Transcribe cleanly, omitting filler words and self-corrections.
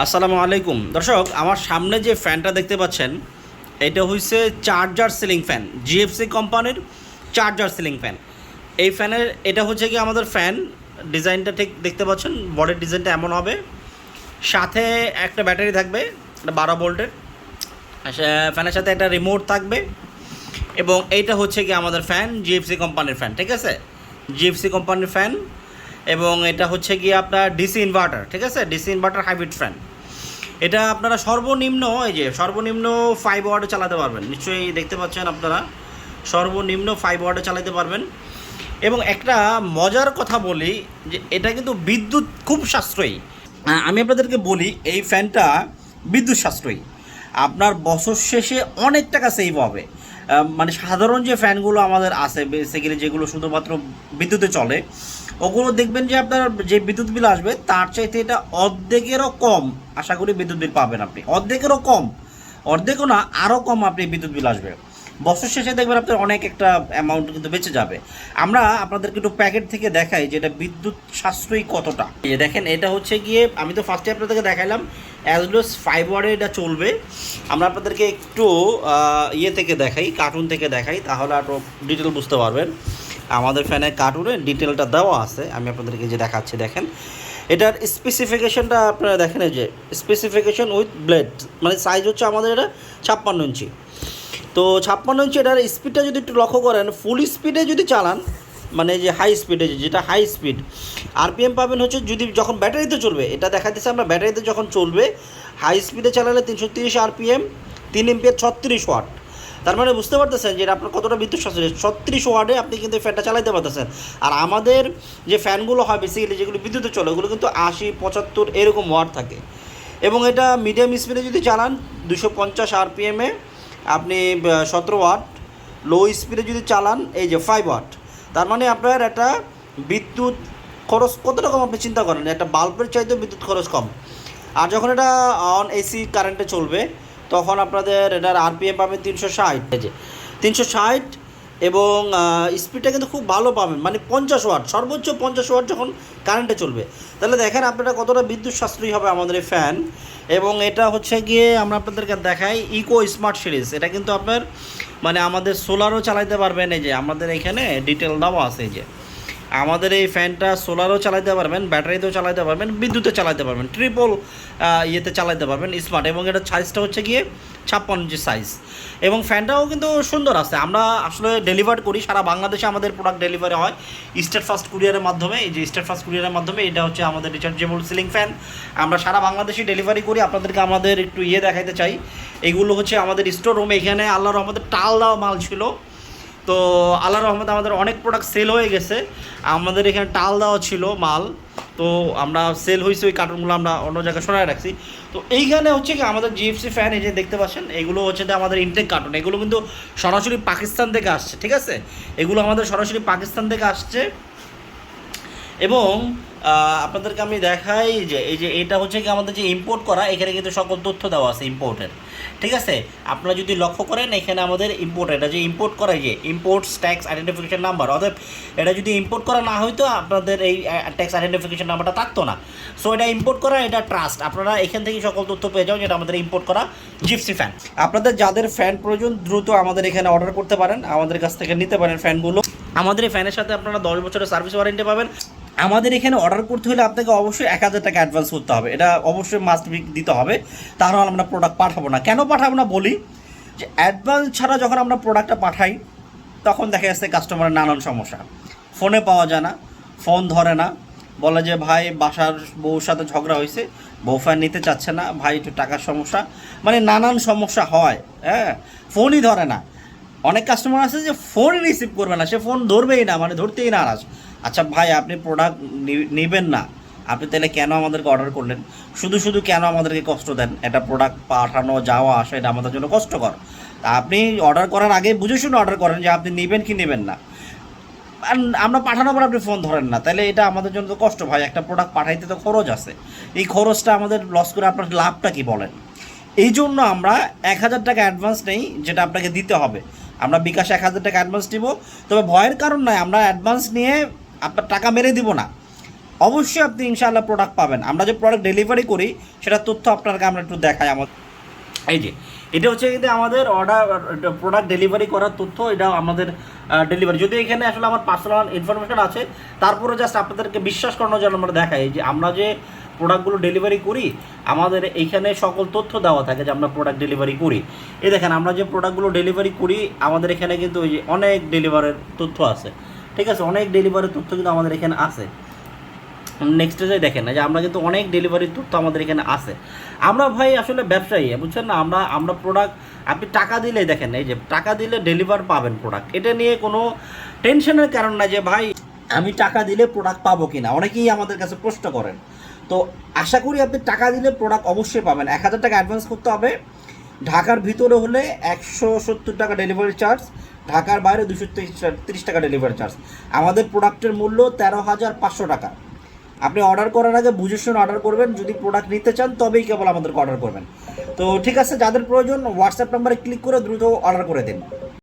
আসসালামু আলাইকুম দর্শক, আমার সামনে যে ফ্যানটা দেখতে পাচ্ছেন এটা হচ্ছে চার্জার সিলিং ফ্যান, জিএফসি কোম্পানির চার্জার সিলিং ফ্যান। এই ফ্যানের এটা হচ্ছে কি আমাদের ফ্যান ডিজাইনটা ঠিক দেখতে পাচ্ছেন, বডির ডিজাইনটা এমন হবে, সাথে একটা ব্যাটারি থাকবে, একটা 12 ভোল্টের। ফ্যানের সাথে একটা রিমোট থাকবে এবং এইটা হচ্ছে কি আমাদের ফ্যান জিএফসি কোম্পানির ফ্যান, ঠিক আছে, জিএফসি কোম্পানির ফ্যান। এবং এটা হচ্ছে কি আপনার ডিসি ইনভার্টার, ঠিক আছে, ডিসি ইনভার্টার হাইব্রিড ফ্যান। এটা আপনারা সর্বনিম্ন এই যে সর্বনিম্ন 5 ওয়াটে চালাতে পারবেন, নিশ্চয়ই দেখতে পাচ্ছেন আপনারা, সর্বনিম্ন 5 ওয়াটে চালাতে পারবেন। এবং একটা মজার কথা বলি যে এটা কিন্তু বিদ্যুৎ খুব সাশ্রয়ী। আমি আপনাদেরকে বলি এই ফ্যানটা বিদ্যুৎ সাশ্রয়ী, আপনার বছর শেষে অনেক টাকা সেভ হবে। মানে সাধারণ যে ফ্যানগুলো আমাদের আছে বেসিক্যালি, যেগুলো শুধুমাত্র বিদ্যুতে চলে, ওগুলো দেখবেন যে আপনার যে বিদ্যুৎ বিল আসবে তার চাইতে এটা অর্ধেকেরও কম। আশা করি বিদ্যুৎ বিল পাবেন আপনি, অর্ধেকেরও কম, অর্ধেকও না আরও কম আপনি বিদ্যুৎ বিল আসবে। বছর শেষে দেখবেন আপনার অনেক একটা অ্যামাউন্ট কিন্তু বেঁচে যাবে। আমরা আপনাদেরকে একটু প্যাকেট থেকে দেখাই যে এটা বিদ্যুৎ সাশ্রয়ী কতটা। এই দেখেন, এটা হচ্ছে গিয়ে আমি তো ফার্স্টে আপনাদেরকে দেখাইলাম অ্যাজ ওয়েল 5 ওয়াটে এটা চলবে। আমরা আপনাদেরকে একটু ইয়ে থেকে দেখাই, কার্টুন থেকে দেখাই, তাহলে আরও ডিটেল বুঝতে পারবেন। আমাদের ফ্যানের কার্টুনে ডিটেলটা দেওয়া আছে, আমি আপনাদেরকে যে দেখাচ্ছি দেখেন। এটার স্পেসিফিকেশনটা আপনারা দেখেন, এই যে স্পেসিফিকেশন উইথ ব্লেড, মানে সাইজ হচ্ছে আমাদের এটা 56 ইঞ্চি। তো 56 ইঞ্চি, এটার স্পিডটা যদি একটু লক্ষ্য করেন, ফুল স্পিডে যদি চালান, মানে যে হাই স্পিডে, যেটা হাই স্পিড আরপিএম পাবেন হচ্ছে, যদি যখন ব্যাটারিতে চলবে, এটা দেখা যাচ্ছে আমরা ব্যাটারিতে যখন চলবে হাই স্পিডে চালালে 330 আরপিএম, 3 এম্পিয়ার, 36 ওয়াট। তার মানে বুঝতে পারতেছেন যে আপনার কতটা বিদ্যুৎ সাশ্রয়, 36 ওয়াটে আপনি কিন্তু ফ্যানটা চালাতে পারতেছেন। আর আমাদের যে ফ্যানগুলো হয় বেসিক্যালি যেগুলো বিদ্যুতে চলে, ওগুলো কিন্তু 80, 75 এরকম ওয়াট থাকে। এবং এটা মিডিয়াম স্পিডে যদি চালান 250 আরপিএমে আপনি 17 ওয়াট, লো স্পিডে যদি চালান এই যে 5 ওয়াট। তার মানে আপনার একটা বিদ্যুৎ খরচ কতটা কম আপনি চিন্তা করেন, একটা বাল্বের চাইতেও বিদ্যুৎ খরচ কম। আর যখন এটা অন এসি কারেন্টে চলবে তখন আপনাদের এটার আরপিএম পাবেন 360, এই যে 360, এবং স্পিডটা কিন্তু খুব ভালো পাবেন, মানে 50 ওয়াট, সর্বোচ্চ 50 ওয়াট যখন কারেন্টে চলবে। তাহলে দেখেন আপনারা কতটা বিদ্যুৎ সাশ্রয়ী হবে আমাদের এই ফ্যান। এবং এটা হচ্ছে গিয়ে আমরা আপনাদেরকে দেখাই ইকো স্মার্ট সিরিজ। এটা কিন্তু আপনার মানে আমাদের সোলারও চালাতে পারবেন, এই যে আমাদের এখানে ডিটেল দেওয়া আছে, এই যে আমাদের এই ফ্যানটা সোলারও চালাতে পারবেন, ব্যাটারিতেও চালাতে পারবেন, বিদ্যুতে চালাতে পারবেন, ট্রিপল ইয়েতে চালাতে পারবেন স্মার্ট। এবং এটা সাইজটা হচ্ছে গিয়ে 56 ইঞ্চি সাইজ। এবং ফ্যানটাও কিন্তু সুন্দর আছে। আমরা আসলে ডেলিভার করি সারা বাংলাদেশে, আমাদের প্রোডাক্ট ডেলিভারি হয় স্টেট ফার্স্ট কুরিয়ারের মাধ্যমে। এই যে স্টেট ফার্স্ট কুরিয়ারের মাধ্যমে এটা হচ্ছে আমাদের রিচার্জেবল সিলিং ফ্যান, আমরা সারা বাংলাদেশে ডেলিভারি করি। আপনাদেরকে আমাদের একটু ইয়ে দেখাইতে চাই, এইগুলো হচ্ছে আমাদের স্টোর রুম। এখানে আল্লাহর রহমতে টাল দেওয়া মাল ছিল, তো আল্লাহর রহমতে আমাদের অনেক প্রোডাক্ট সেল হয়ে গেছে। আমাদের এখানে টাল দেওয়া ছিল মাল, তো আমরা সেল হয়েছে, ওই কার্টুনগুলো আমরা অন্য জায়গায় সরাই রাখছি। তো এইখানে হচ্ছে কি আমাদের জিএফসি ফ্যান, এই যে দেখতে পাচ্ছেন, এগুলো হচ্ছে যে আমাদের ইনটেক কার্টুন, এগুলো কিন্তু সরাসরি পাকিস্তান থেকে আসছে, ঠিক আছে, এগুলো আমাদের সরাসরি পাকিস্তান থেকে আসছে। এবং আপনাদেরকে আমি দেখাই যে এই যে এটা হচ্ছে কি আমাদের যে ইম্পোর্ট করা, এখানে কিন্তু সকল তথ্য দেওয়া আছে ইম্পোর্টের, ঠিক আছে। আপনারা যদি লক্ষ্য করেন এখানে আমাদের ইম্পোর্ট, এটা যে ইম্পোর্ট করা, যে ইম্পোর্টস ট্যাক্স আইডেন্টিফিকেশন নাম্বার, অর্থাৎ এটা যদি ইম্পোর্ট করা না হইতো আপনাদের এই ট্যাক্স আইডেন্টিফিকেশন নাম্বারটা থাকতো না। সো এটা ইম্পোর্ট করা, এটা ট্রাস্ট, আপনারা এখান থেকে সকল তথ্য পেয়ে যাবেন, যেটা আমাদের ইম্পোর্ট করা জিপসি ফ্যান। আপনাদের যাদের ফ্যান প্রয়োজন দ্রুত আমাদের এখানে অর্ডার করতে পারেন, আমাদের কাছ থেকে নিতে পারেন ফ্যানগুলো। আমাদের এই ফ্যানের সাথে আপনারা 10 বছরের সার্ভিস ওয়ারেন্টি পাবেন। আমাদের এখানে অর্ডার করতে হলে আপনাকে অবশ্যই 1000 টাকা অ্যাডভান্স করতে হবে, এটা অবশ্যই মাস্ট দিতে হবে, তাহলে আমরা প্রোডাক্ট পাঠাবো না। কেন পাঠাবো না বলি, যে অ্যাডভান্স ছাড়া যখন আমরা প্রোডাক্টটা পাঠাই তখন দেখা যাচ্ছে কাস্টমারের নানান সমস্যা, ফোনে পাওয়া যায় না, ফোন ধরে না, বলে যে ভাই বাসার বউর সাথে ঝগড়া হয়েছে, বউ ফ্যান নিতে চাচ্ছে না, ভাই একটু টাকার সমস্যা, মানে নানান সমস্যা হয়, হ্যাঁ, ফোনই ধরে না। অনেক কাস্টমার আছে যে ফোনই রিসিভ করবে না, সে ফোন ধরবেই না, মানে ধরতেই নারাজ। আচ্ছা ভাই, আপনি প্রোডাক্ট নেবেন না, আপনি তাহলে কেন আমাদেরকে অর্ডার করলেন? শুধু শুধু কেন আমাদেরকে কষ্ট দেন? একটা প্রোডাক্ট পাঠানো যাওয়া আসা এটা আমাদের জন্য কষ্টকর। তা আপনি অর্ডার করার আগে বুঝে শুনে অর্ডার করেন যে আপনি নেবেন কি নেবেন না। আর আমরা পাঠানোর পর আপনি ফোন ধরেন না, তাহলে এটা আমাদের জন্য তো কষ্ট ভাই। একটা প্রোডাক্ট পাঠাইতে তো খরচ আছে, এই খরচটা আমাদের লস করে আপনার লাভটা কি বলেন? এই জন্য আমরা 1000 টাকা অ্যাডভান্স নেই, যেটা আপনাকে দিতে হবে। আমরা বিকাশে 1000 টাকা অ্যাডভান্স দিব, তবে ভয়ের কারণ নয়, আমরা অ্যাডভান্স নিয়ে আপনার টাকা মেরে দিব না। অবশ্যই আপনি ইনশাআল্লাহ প্রোডাক্ট পাবেন। আমরা যে প্রোডাক্ট ডেলিভারি করি সেটার তথ্য আপনাকে আমরা একটু দেখাই। এই যে এটা হচ্ছে কিন্তু আমাদের অর্ডার প্রোডাক্ট ডেলিভারি করার তথ্য, এটা আমাদের ডেলিভারি, যদি এখানে আসলে আমার পার্সোনাল ইনফরমেশন আছে, তারপরে জাস্ট আপনাদেরকে বিশ্বাস করানোর জন্য আমরা দেখাই যে আমরা যে প্রোডাক্টগুলো ডেলিভারি করি আমাদের এইখানে সকল তথ্য দেওয়া থাকে যে আমরা প্রোডাক্ট ডেলিভারি করি। এই দেখেন আমরা যে প্রোডাক্টগুলো ডেলিভারি করি আমাদের এখানে কিন্তু ওই যে অনেক ডেলিভারির তথ্য আছে, ঠিক আছে, অনেক ডেলিভারির তথ্য কিন্তু আমাদের এখানে আছে। নেক্সট ডে দেখেন না যে আমরা কিন্তু অনেক ডেলিভারির তথ্য আমাদের এখানে আছে। আমরা ভাই আসলে ব্যবসায়ী, বুঝছেন না, আমরা প্রোডাক্ট আপনি টাকা দিলে দেখেন এই যে টাকা দিলে ডেলিভার পাবেন প্রোডাক্ট, এটা নিয়ে কোনো টেনশনের কারণ না যে ভাই আমি টাকা দিলে প্রোডাক্ট পাবো কিনা, অনেকেই আমাদের কাছে প্রশ্ন করেন। তো আশা করি আপনি টাকা দিলে প্রোডাক্ট অবশ্যই পাবেন। 1000 টাকা অ্যাডভান্স করতে হবে, ঢাকার ভিতরে হলে 170 টাকা ডেলিভারি চার্জ, ঢাকার বাইরে 230 টাকা ডেলিভারি চার্জ। আমাদের প্রোডাক্টের মূল্য 13,500 টাকা। আপনি অর্ডার করার আগে বুঝে শুনে অর্ডার করবেন, যদি প্রোডাক্ট নিতে চান তবেই কেবল আমাদেরকে অর্ডার করবেন। তো ঠিক আছে, যাদের প্রয়োজন হোয়াটসঅ্যাপ নাম্বারে ক্লিক করে দ্রুত অর্ডার করে দিন।